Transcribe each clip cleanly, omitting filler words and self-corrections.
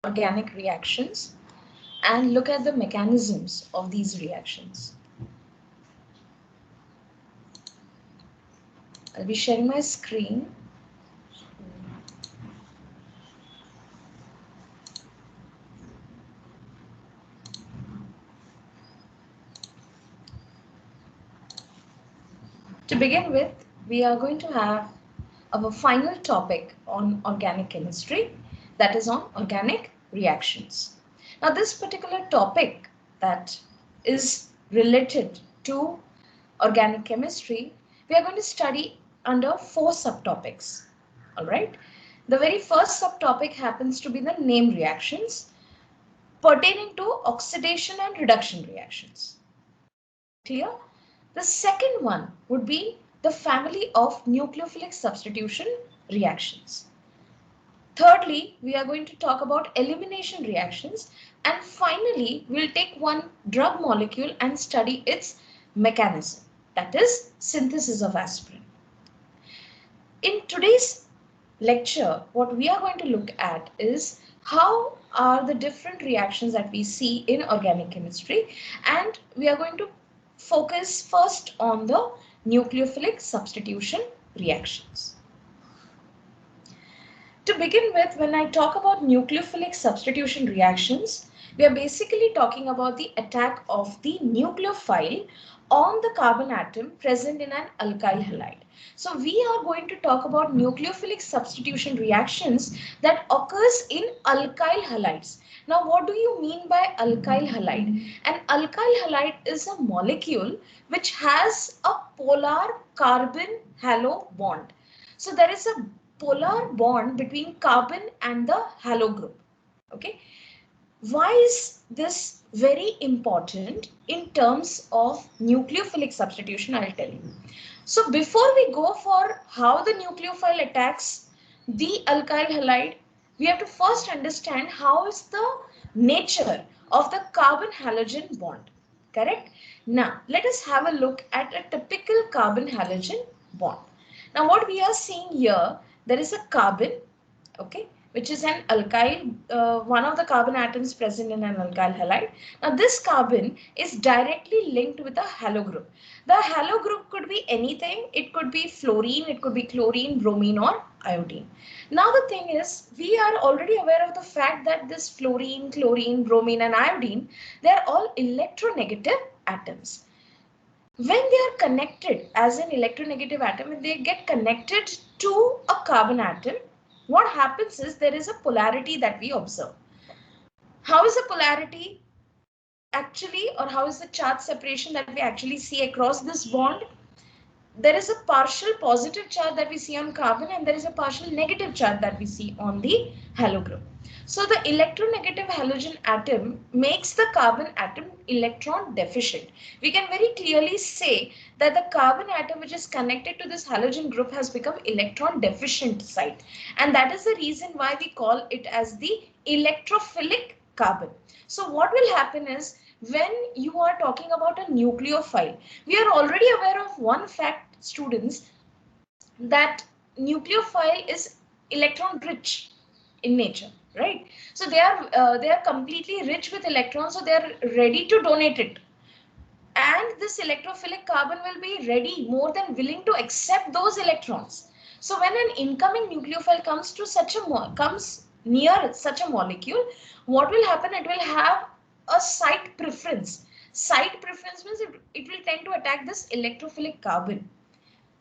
organic reactions and look at the mechanisms of these reactions. I'll be sharing my screen. To begin with, we are going to have our final topic on organic chemistry, that is on organic reactions. Now, this particular topic that is related to organic chemistry, we are going to study under 4 subtopics. All right. The very first subtopic happens to be the name reactions pertaining to oxidation and reduction reactions. Clear? The second one would be the family of nucleophilic substitution reactions. Thirdly, we are going to talk about elimination reactions, and finally we'll take one drug molecule and study its mechanism, that is synthesis of aspirin. In today's lecture, what we are going to look at is how are the different reactions that we see in organic chemistry, and we are going to focus first on the nucleophilic substitution reactions. To begin with, when I talk about nucleophilic substitution reactions, we are basically talking about the attack of the nucleophile on the carbon atom present in an alkyl halide. So we are going to talk about nucleophilic substitution reactions that occurs in alkyl halides. Now, what do you mean by alkyl halide? An alkyl halide is a molecule which has a polar carbon halo bond. So there is a polar bond between carbon and the halo group. Okay. Why is this very important in terms of nucleophilic substitution? I'll tell you. So before we go for how the nucleophile attacks the alkyl halide, we have to first understand how is the nature of the carbon halogen bond. Correct? Now let us have a look at a typical carbon halogen bond. Now what we are seeing here, there is a carbon, okay, which is an alkyl, one of the carbon atoms present in an alkyl halide. Now this carbon is directly linked with a halo group. The halo group could be anything. It could be fluorine, it could be chlorine, bromine or iodine. Now the thing is, we are already aware of the fact that this fluorine, chlorine, bromine and iodine, they are all electronegative atoms. When they are connected as an electronegative atom, when they get connected to a carbon atom, what happens is there is a polarity that we observe. How is the polarity actually, or how is the charge separation that we actually see across this bond? There is a partial positive charge that we see on carbon and there is a partial negative charge that we see on the halo group. So the electronegative halogen atom makes the carbon atom electron deficient. We can very clearly say that the carbon atom which is connected to this halogen group has become electron deficient site, and that is the reason why we call it as the electrophilic carbon. So what will happen is, when you are talking about a nucleophile, we are already aware of one fact, students, that nucleophile is electron rich in nature, right? So they are completely rich with electrons, so they are ready to donate it, and this electrophilic carbon will be ready, more than willing to accept those electrons. So when an incoming nucleophile comes to comes near such a molecule, what will happen? It will have a site preference. Site preference means it will tend to attack this electrophilic carbon.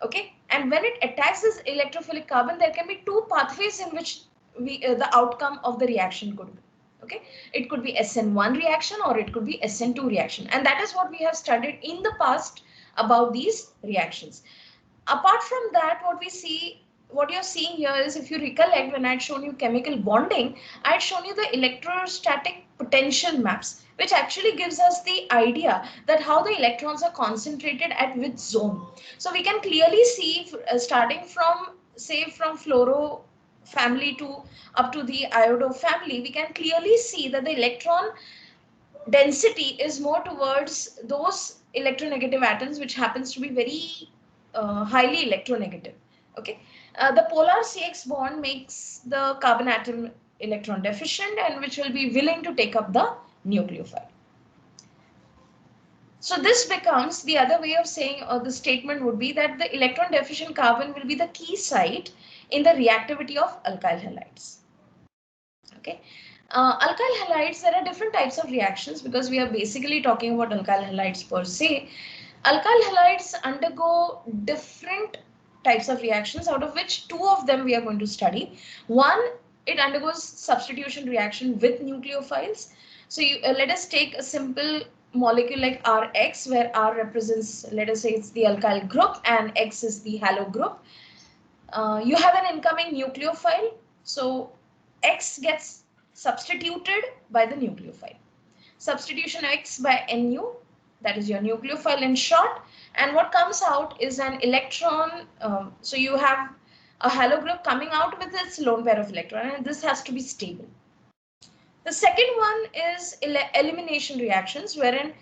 Okay, and when it attacks this electrophilic carbon, there can be two pathways in which the outcome of the reaction could be. Okay, it could be SN1 reaction or it could be SN2 reaction, and that is what we have studied in the past about these reactions. Apart from that, what you're seeing here is, if you recollect, when I had shown you chemical bonding, I had shown you the electrostatic potential maps, which actually gives us the idea that how the electrons are concentrated at which zone. So we can clearly see, starting from, say, from fluoro family to up to the iodo family, we can clearly see that the electron density is more towards those electronegative atoms which happens to be very highly electronegative. Okay, the polar CX bond makes the carbon atom electron deficient and which will be willing to take up the nucleophile. So this becomes the other way of saying, or the statement would be that the electron deficient carbon will be the key site in the reactivity of alkyl halides. Okay. Alkyl halides, there are different types of reactions because we are basically talking about alkyl halides per se. Alkyl halides undergo different types of reactions, out of which two of them we are going to study. One, it undergoes substitution reaction with nucleophiles. So let us take a simple molecule like Rx, where R represents, let us say it's the alkyl group and X is the halo group. You have an incoming nucleophile. So X gets substituted by the nucleophile. Substitution X by Nu, that is your nucleophile in short, and what comes out is an electron. So you have a halo group coming out with its lone pair of electron, and this has to be stable. The second one is elimination reactions, wherein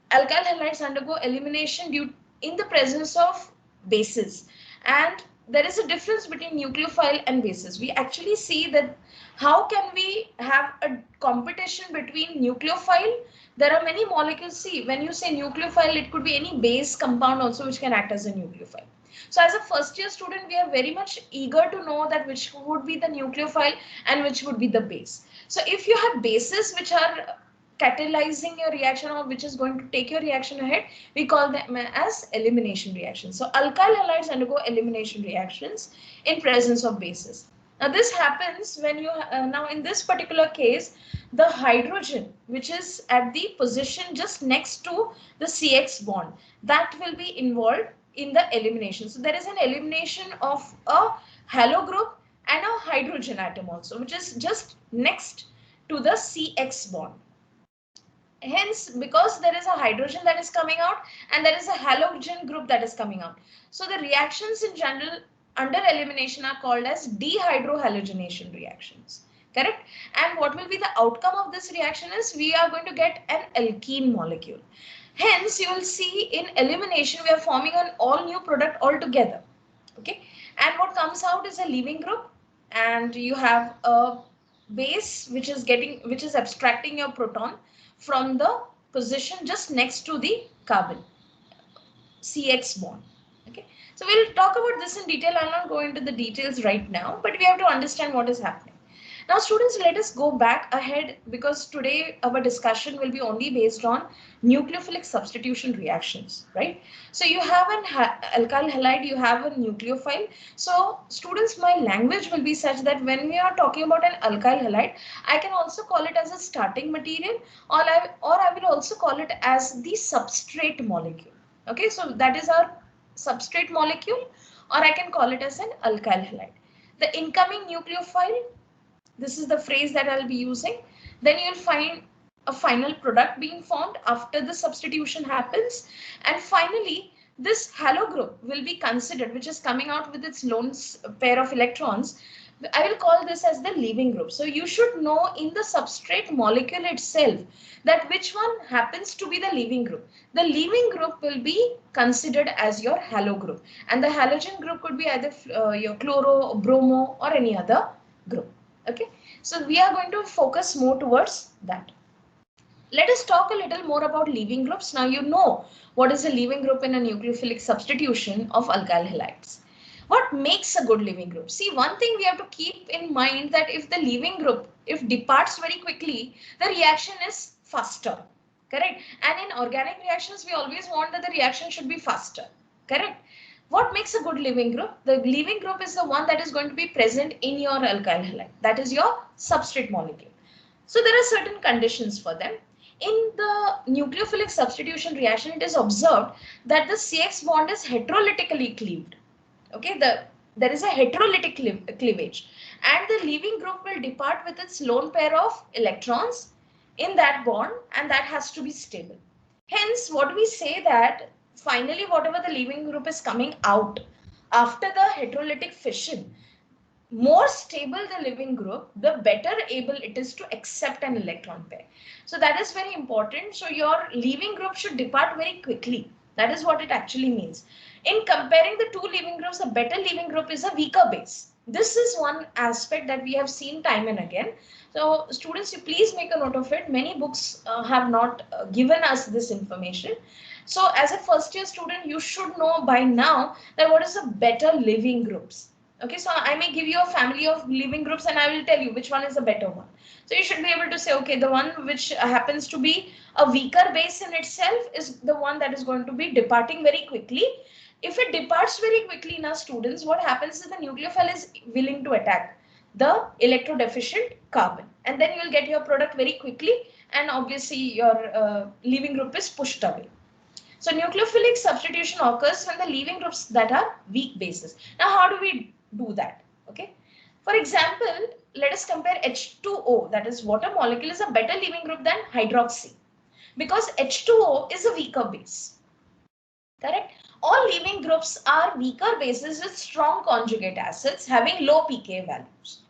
alkyl halides undergo elimination due in the presence of bases, and there is a difference between nucleophile and bases. We actually see that how can we have a competition between nucleophile. There are many molecules. See, when you say nucleophile, it could be any base compound also which can act as a nucleophile. So as a first year student, we are very much eager to know that which would be the nucleophile and which would be the base. So if you have bases which are catalyzing your reaction or which is going to take your reaction ahead, we call them as elimination reactions. So alkyl halides undergo elimination reactions in presence of bases. Now this happens when you, now in this particular case, the hydrogen which is at the position just next to the CX bond, that will be involved in the elimination. So there is an elimination of a halo group and a hydrogen atom also, which is just next to the CX bond. Hence, because there is a hydrogen that is coming out and there is a halogen group that is coming out. So the reactions in general under elimination are called as dehydrohalogenation reactions. Correct? And what will be the outcome of this reaction is we are going to get an alkene molecule. Hence, you will see in elimination we are forming an all new product altogether. Okay? And what comes out is a leaving group, and you have a base which is abstracting your proton from the position just next to the carbon CX bond. Okay, so we'll talk about this in detail. I'll not go into the details right now, but we have to understand what is happening. Now students, let us go back ahead because today our discussion will be only based on nucleophilic substitution reactions, right? So you have an alkyl halide, you have a nucleophile. So students, my language will be such that when we are talking about an alkyl halide, I can also call it as a starting material, or I will also call it as the substrate molecule. Okay, so that is our substrate molecule, or I can call it as an alkyl halide. The incoming nucleophile, this is the phrase that I'll be using. Then you'll find a final product being formed after the substitution happens. And finally, this halo group will be considered, which is coming out with its lone pair of electrons. I will call this as the leaving group. So you should know in the substrate molecule itself that which one happens to be the leaving group. The leaving group will be considered as your halo group, and the halogen group could be either your chloro, bromo, or any other group. Okay, so we are going to focus more towards that. Let us talk a little more about leaving groups. Now you know what is a leaving group in a nucleophilic substitution of alkyl halides. What makes a good leaving group? See, one thing we have to keep in mind that if the leaving group, if departs very quickly, the reaction is faster. Correct? And in organic reactions, we always want that the reaction should be faster. Correct? What makes a good leaving group? The leaving group is the one that is going to be present in your alkyl halide. That is your substrate molecule. So there are certain conditions for them. In the nucleophilic substitution reaction, it is observed that the CX bond is heterolytically cleaved. Okay, there is a heterolytic cleavage, and the leaving group will depart with its lone pair of electrons in that bond, and that has to be stable. Hence, what we say that finally, whatever the leaving group is coming out after the heterolytic fission, more stable the leaving group, the better able it is to accept an electron pair. So that is very important. So your leaving group should depart very quickly. That is what it actually means. In comparing the two leaving groups, a better leaving group is a weaker base. This is one aspect that we have seen time and again. So students, you please make a note of it. Many books have not given us this information. So as a first year student, you should know by now that what is the better living groups. Okay, so I may give you a family of living groups and I will tell you which one is the better one. So you should be able to say, okay, the one which happens to be a weaker base in itself is the one that is going to be departing very quickly. If it departs very quickly in our students, what happens is the nucleophile is willing to attack the electrodeficient carbon, and then you will get your product very quickly, and obviously your leaving group is pushed away. So nucleophilic substitution occurs when the leaving groups that are weak bases. Now, how do we do that? Okay. For example, let us compare H2O, that is water molecule, is a better leaving group than hydroxy because H2O is a weaker base. Correct? All leaving groups are weaker bases with strong conjugate acids having low pKa values.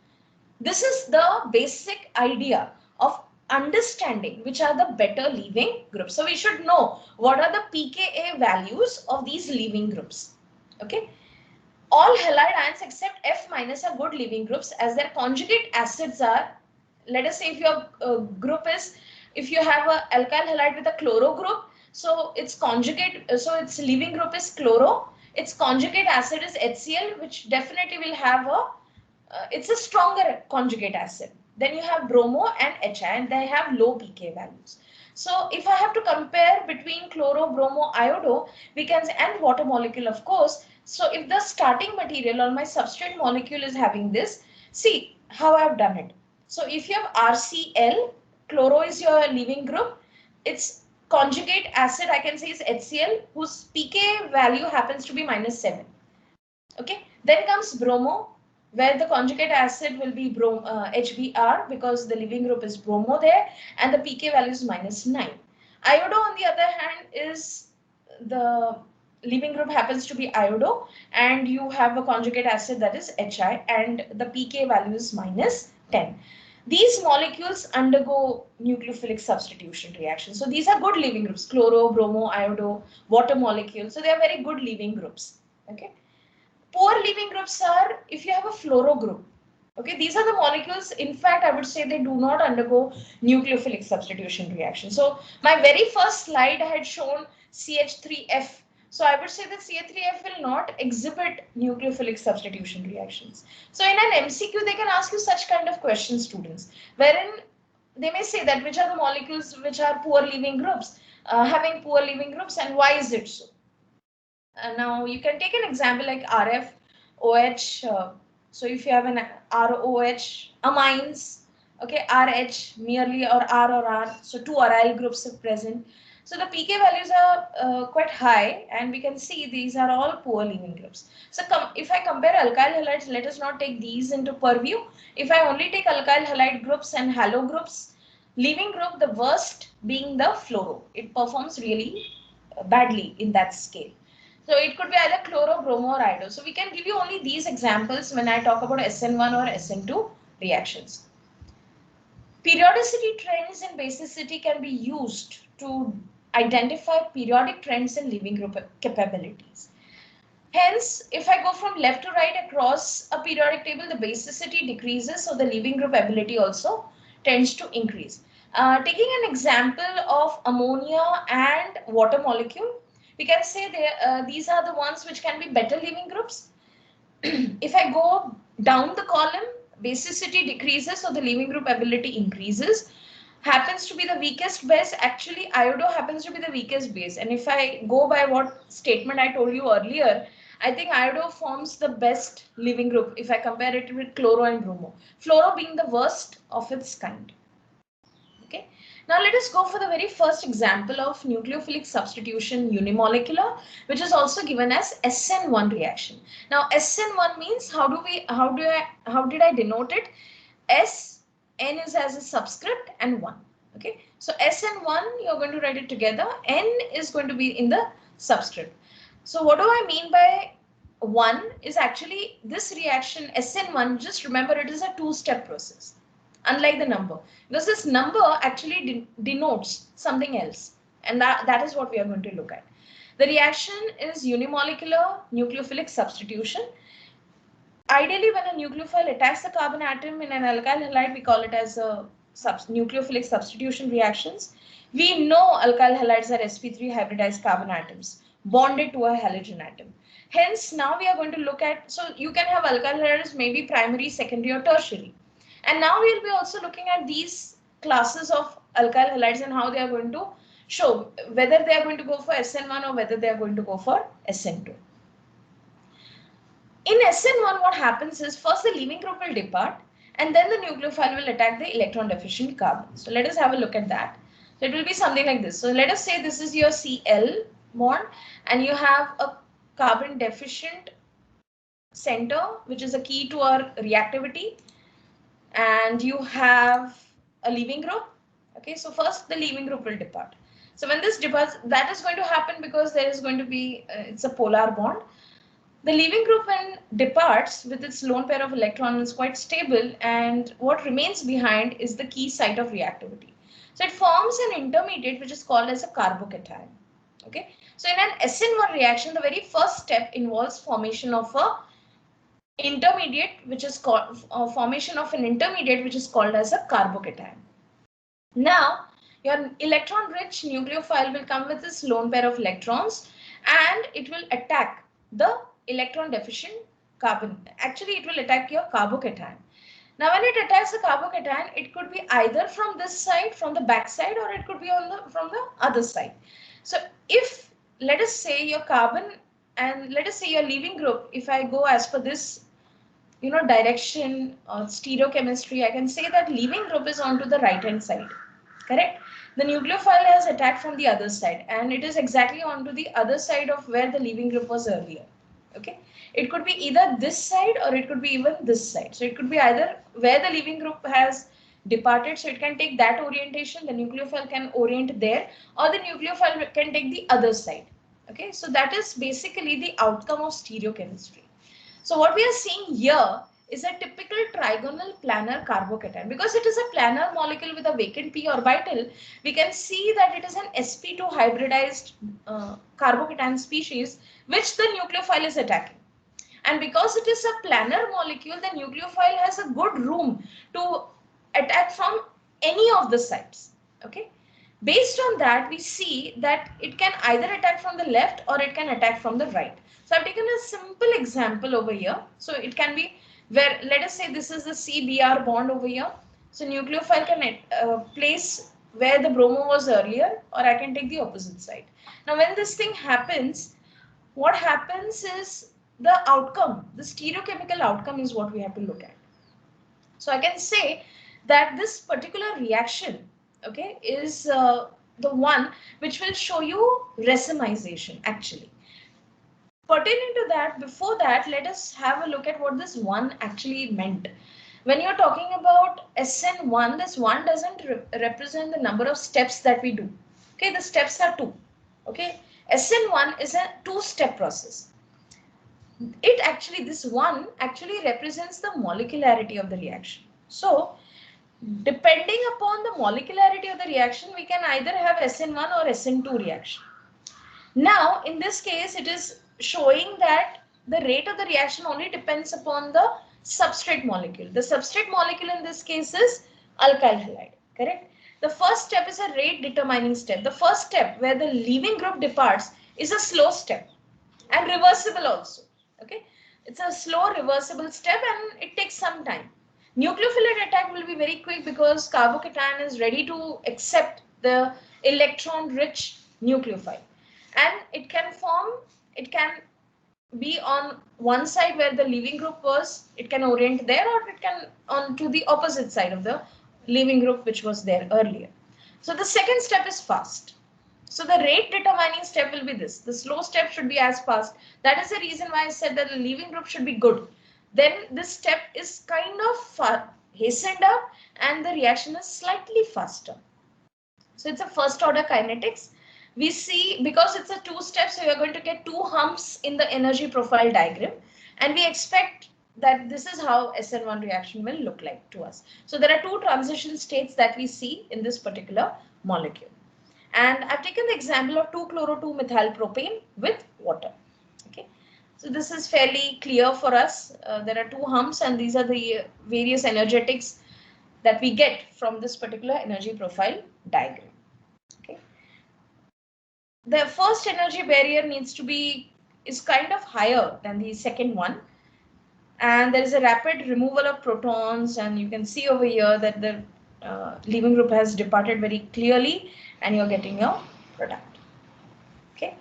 This is the basic idea of understanding which are the better leaving groups. So we should know what are the pKa values of these leaving groups. Okay. All halide ions except F minus are good leaving groups as their conjugate acids are, let us say if your group is, if you have a alkyl halide with a chloro group, so its conjugate, so its leaving group is chloro, its conjugate acid is HCl, which definitely will have a, it's a stronger conjugate acid. Then you have bromo and HI and they have low pK values. So if I have to compare between chloro, bromo, iodo, we can say, and water molecule of course. So if the starting material or my substrate molecule is having this, see how I have done it. So if you have RCl, chloro is your leaving group, its conjugate acid I can say is HCl, whose pK value happens to be -7. Okay, then comes bromo, where the conjugate acid will be HBr because the leaving group is bromo there and the pK value is -9. Iodo on the other hand is the leaving group happens to be iodo and you have a conjugate acid that is HI and the pK value is -10. These molecules undergo nucleophilic substitution reactions. So these are good leaving groups, chloro, bromo, iodo, water molecules. So they are very good leaving groups. Okay. Poor leaving groups are if you have a fluoro group. Okay, these are the molecules. In fact, I would say they do not undergo nucleophilic substitution reaction. So my very first slide I had shown CH3F. So I would say that CH3F will not exhibit nucleophilic substitution reactions. So in an MCQ, they can ask you such kind of questions, students, wherein they may say that which are the molecules which are poor leaving groups, having poor leaving groups, and why is it so? Now you can take an example like RF, OH. So if you have an ROH, amines, okay, RH merely or R, so two aryl groups are present. So the pK values are quite high and we can see these are all poor leaving groups. So if I compare alkyl halides, let us not take these into purview. If I only take alkyl halide groups and halo groups, leaving group, the worst being the fluoro. It performs really badly in that scale. So it could be either chloro, bromo, or iodo. So we can give you only these examples when I talk about SN1 or SN2 reactions. Periodicity trends in basicity can be used to identify periodic trends in leaving group capabilities. Hence, if I go from left to right across a periodic table, the basicity decreases, so the leaving group ability also tends to increase. Taking an example of ammonia and water molecule, we can say these are the ones which can be better leaving groups. If I go down the column, basicity decreases, so the leaving group ability increases. Happens to be the weakest base, actually iodo happens to be the weakest base, and if I go by what statement I told you earlier, I think iodo forms the best leaving group if I compare it with chloro and bromo, fluoro being the worst of its kind. Okay, now let us go for the very first example of nucleophilic substitution unimolecular, which is also given as SN1 reaction. Now SN1 means how did I denote it? S, N is as a subscript and 1. Okay, so S and 1 you're going to write it together. N is going to be in the subscript. So what do I mean by 1 is actually this reaction SN1, just remember it is a two-step process. Unlike the number, because this number actually denotes something else, and that is what we are going to look at. The reaction is unimolecular nucleophilic substitution. ideally when a nucleophile attacks the carbon atom in an alkyl halide, we call it as a nucleophilic substitution reactions. We know alkyl halides are sp3 hybridized carbon atoms bonded to a halogen atom. Hence, now we are going to look at, so you can have alkyl halides maybe primary, secondary or tertiary. And now we'll be also looking at these classes of alkyl halides and how they are going to show whether they are going to go for SN1 or whether they are going to go for SN2. In SN1, what happens is first the leaving group will depart and then the nucleophile will attack the electron deficient carbon. So let us have a look at that. So it will be something like this. So let us say this is your Cl bond and you have a carbon deficient center, which is a key to our reactivity, and you have a leaving group. Okay, so first the leaving group will depart. So when this departs, that is going to happen because there is going to be, it's a polar bond. The leaving group when departs with its lone pair of electrons is quite stable, and what remains behind is the key site of reactivity. So it forms an intermediate which is called as a carbocation. Okay, so in an SN1 reaction, the very first step involves formation of a intermediate which is called formation of an intermediate which is called as a carbocation. Now your electron rich nucleophile will come with this lone pair of electrons and it will attack the electron deficient carbon. Actually it will attack your carbocation. Now when it attacks the carbocation, it could be either from this side, from the back side, or it could be on the from the other side. So if let us say your carbon and let us say your leaving group, if I go as per this direction or stereochemistry, I can say that leaving group is onto the right hand side, correct? The nucleophile has attacked from the other side and it is exactly onto the other side of where the leaving group was earlier. Okay, it could be either this side or it could be even this side. So it could be either where the leaving group has departed, so it can take that orientation, the nucleophile can orient there, or the nucleophile can take the other side. Okay, so that is basically the outcome of stereochemistry. So what we are seeing here is a typical trigonal planar carbocation. Because it is a planar molecule with a vacant p orbital, we can see that it is an sp2 hybridized carbocation species which the nucleophile is attacking. And because it is a planar molecule, the nucleophile has a good room to attack from any of the sides. Okay. Based on that, we see that it can either attack from the left or it can attack from the right. So I've taken a simple example over here. So it can be where, let us say this is the CBr bond over here. So nucleophile can place where the bromo was earlier, or I can take the opposite side. Now when this thing happens, what happens is the outcome, the stereochemical outcome is what we have to look at. So I can say that this particular reaction, okay, is the one which will show you racemization actually. Pertaining to that, before that, let us have a look at what this one actually meant. When you're talking about SN1, this one doesn't represent the number of steps that we do. Okay, the steps are 2. Okay, SN1 is a 2-step process. This one actually represents the molecularity of the reaction. So depending upon the molecularity of the reaction, we can either have SN1 or SN2 reaction. Now in this case, it is showing that the rate of the reaction only depends upon the substrate molecule. The substrate molecule in this case is alkyl halide, correct? The first step is a rate determining step. The first step where the leaving group departs is a slow step and reversible also. Okay, it's a slow reversible step and it takes some time. Nucleophilic attack will be very quick because carbocation is ready to accept the electron rich nucleophile, and it can be on one side where the leaving group was, it can orient there, or it can on to the opposite side of the leaving group which was there earlier. So the second step is fast. So the rate determining step will be this. The slow step should be as fast. That is the reason why I said that the leaving group should be good. Then this step is kind of hastened up and the reaction is slightly faster. So it's a first order kinetics. We see because it's a 2-step, so you're going to get 2 humps in the energy profile diagram. And we expect that this is how SN1 reaction will look like to us. So there are 2 transition states that we see in this particular molecule. And I've taken the example of 2-chloro-2-methylpropane with water. Okay. So this is fairly clear for us. There are two humps, and these are the various energetics that we get from this particular energy profile diagram. Okay. The first energy barrier is kind of higher than the second one, and there is a rapid removal of protons, and you can see over here that the leaving group has departed very clearly, and you're getting your product. Okay.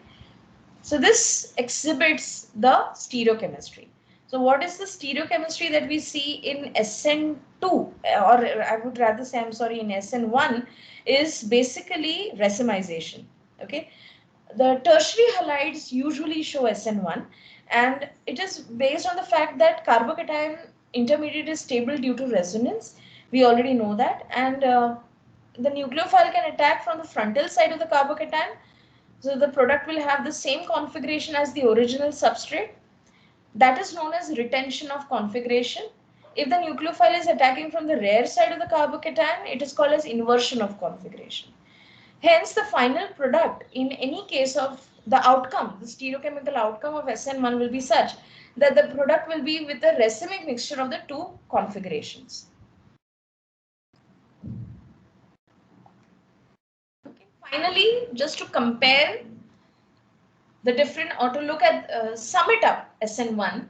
So this exhibits the stereochemistry. So what is the stereochemistry that we see in SN2, or I would rather say, I'm sorry, in SN1, is basically racemization. Okay, the tertiary halides usually show SN1, and it is based on the fact that carbocation intermediate is stable due to resonance. We already know that, and the nucleophile can attack from the frontal side of the carbocation. So the product will have the same configuration as the original substrate. That is known as retention of configuration. If the nucleophile is attacking from the rear side of the carbocation, it is called as inversion of configuration. Hence, the final product in any case of the outcome, the stereochemical outcome of SN1 will be such that the product will be with the racemic mixture of the two configurations. Okay. Finally, just to compare the different, or to look at sum it up SN1.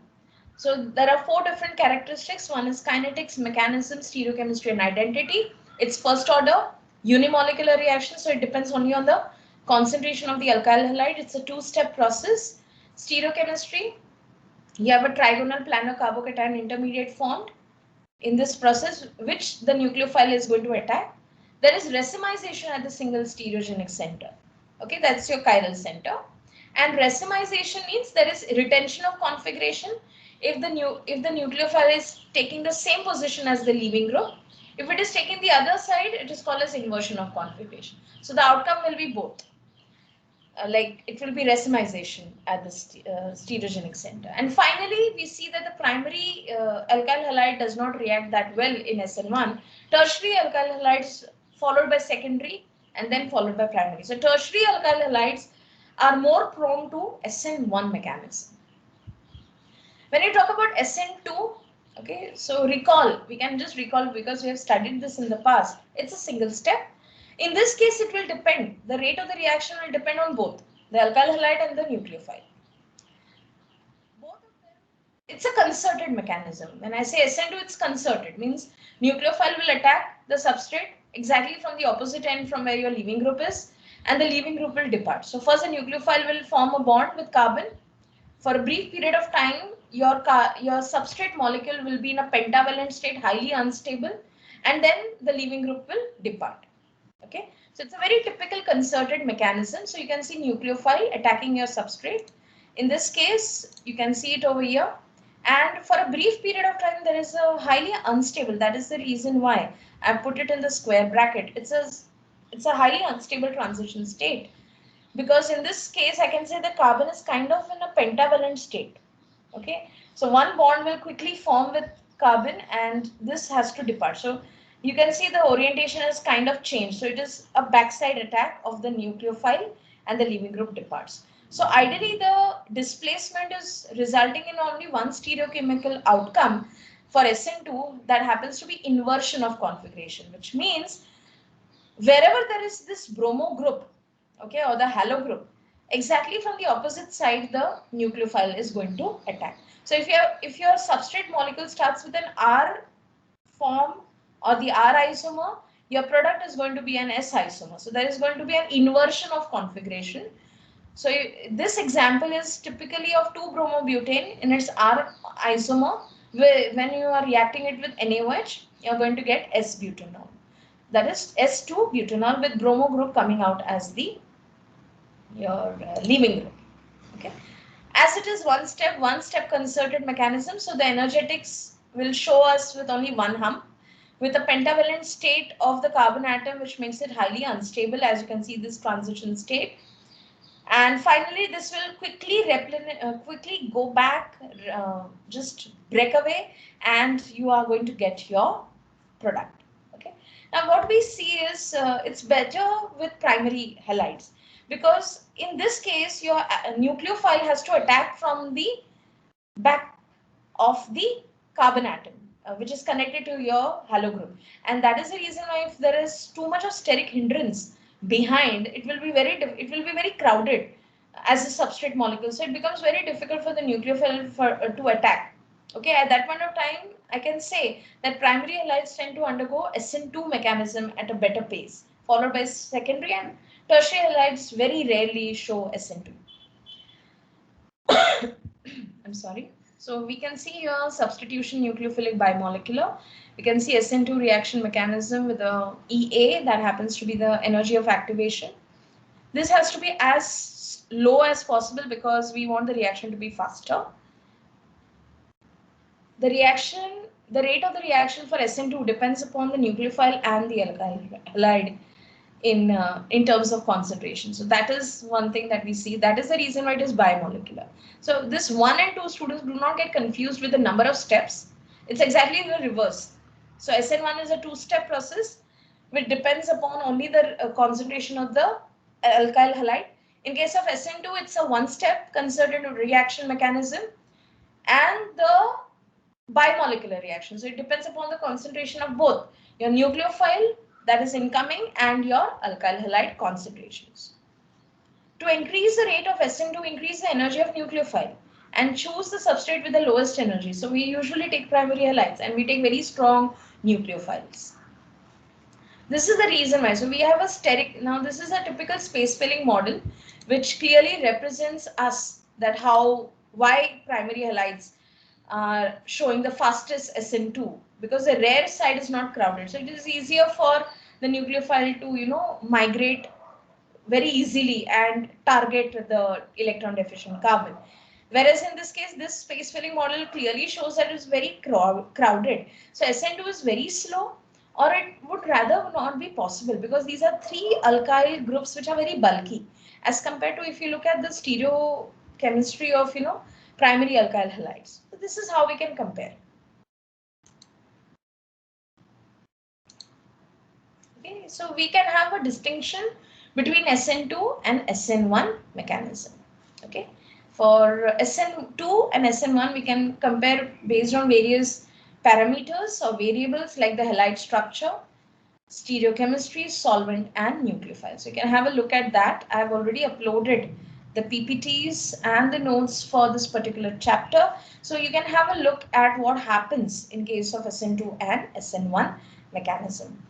So there are four different characteristics. One is kinetics, mechanism, stereochemistry, and identity. It's first order unimolecular reaction, so it depends only on the concentration of the alkyl halide. It's a two-step process. Stereochemistry, you have a trigonal planar carbocation intermediate formed in this process, which the nucleophile is going to attack. There is racemization at the single stereogenic center. Okay, that's your chiral center. And racemization means there is retention of configuration if the nucleophile is taking the same position as the leaving group. If it is taking the other side, it is called as inversion of configuration. So the outcome will be both. Like it will be racemization at the stereogenic center. And finally, we see that the primary alkyl halide does not react that well in SN1. Tertiary alkyl halides followed by secondary and then followed by primary. So tertiary alkyl halides are more prone to SN1 mechanism. When you talk about SN2, okay, so we can just recall because we have studied this in the past. It's a single step. In this case, it will depend. The rate of the reaction will depend on both the alkyl halide and the nucleophile. Both of them, it's a concerted mechanism. When I say SN2, it's concerted. Means nucleophile will attack the substrate exactly from the opposite end from where your leaving group is, and the leaving group will depart. So first, the nucleophile will form a bond with carbon. For a brief period of time, your substrate molecule will be in a pentavalent state, highly unstable, and then the leaving group will depart. Okay, so it's a very typical concerted mechanism. So you can see nucleophile attacking your substrate. In this case, you can see it over here. And for a brief period of time, there is a highly unstable. That is the reason why I put it in the square bracket. It's a highly unstable transition state. Because in this case, I can say the carbon is kind of in a pentavalent state. Okay, so one bond will quickly form with carbon and this has to depart. So you can see the orientation has kind of changed. So it is a backside attack of the nucleophile and the leaving group departs. So ideally the displacement is resulting in only one stereochemical outcome for SN2, that happens to be inversion of configuration, which means wherever there is this bromo group, okay, or the halo group, exactly from the opposite side the nucleophile is going to attack. So if your substrate molecule starts with an R form or the R isomer, your product is going to be an S isomer. So there is going to be an inversion of configuration. So this example is typically of 2-bromobutane in its R isomer. When you are reacting it with NaOH, you are going to get S-butanol. That is S2-butanol with bromo group coming out as your leaving group. Okay. As it is one step concerted mechanism, so the energetics will show us with only one hump, with a pentavalent state of the carbon atom, which makes it highly unstable, as you can see this transition state. And finally, this will quickly go back, just break away, and you are going to get your product. Okay. Now, what we see is it's better with primary halides, because in this case, your nucleophile has to attack from the back of the carbon atom, which is connected to your halo group. And that is the reason why if there is too much of steric hindrance behind, it will be very crowded as a substrate molecule. So it becomes very difficult for the nucleophile to attack. Okay, at that point of time, I can say that primary halides tend to undergo SN2 mechanism at a better pace, followed by secondary, and tertiary halides very rarely show SN2. I'm sorry. So we can see here substitution nucleophilic bimolecular. We can see SN2 reaction mechanism with the EA, that happens to be the energy of activation. This has to be as low as possible because we want the reaction to be faster. The rate of the reaction for SN2 depends upon the nucleophile and the alkyl halide in terms of concentration. So that is one thing that we see. That is the reason why it is bimolecular. So this 1 and 2 students, do not get confused with the number of steps. It's exactly the reverse. So SN1 is a 2-step process which depends upon only the concentration of the alkyl halide. In case of SN2, it's a 1-step concerted reaction mechanism and the bimolecular reaction. So it depends upon the concentration of both your nucleophile that is incoming and your alkyl halide concentrations. To increase the rate of SN2, increase the energy of nucleophile and choose the substrate with the lowest energy. So we usually take primary halides and we take very strong nucleophiles. This is the reason why. So we have a steric. Now this is a typical space filling model which clearly represents us that why primary halides are showing the fastest SN2, because the rare side is not crowded. So it is easier for the nucleophile to migrate very easily and target the electron deficient carbon. Whereas in this case, this space filling model clearly shows that it's very crowded. So SN2 is very slow, or it would rather not be possible because these are 3 alkyl groups which are very bulky as compared to if you look at the stereochemistry of primary alkyl halides. So this is how we can compare. Okay, so we can have a distinction between SN2 and SN1 mechanism. Okay, for SN2 and SN1 we can compare based on various parameters or variables like the halide structure, stereochemistry, solvent, and nucleophile. So you can have a look at that. I have already uploaded the PPTs and the notes for this particular chapter. So you can have a look at what happens in case of SN2 and SN1 mechanism.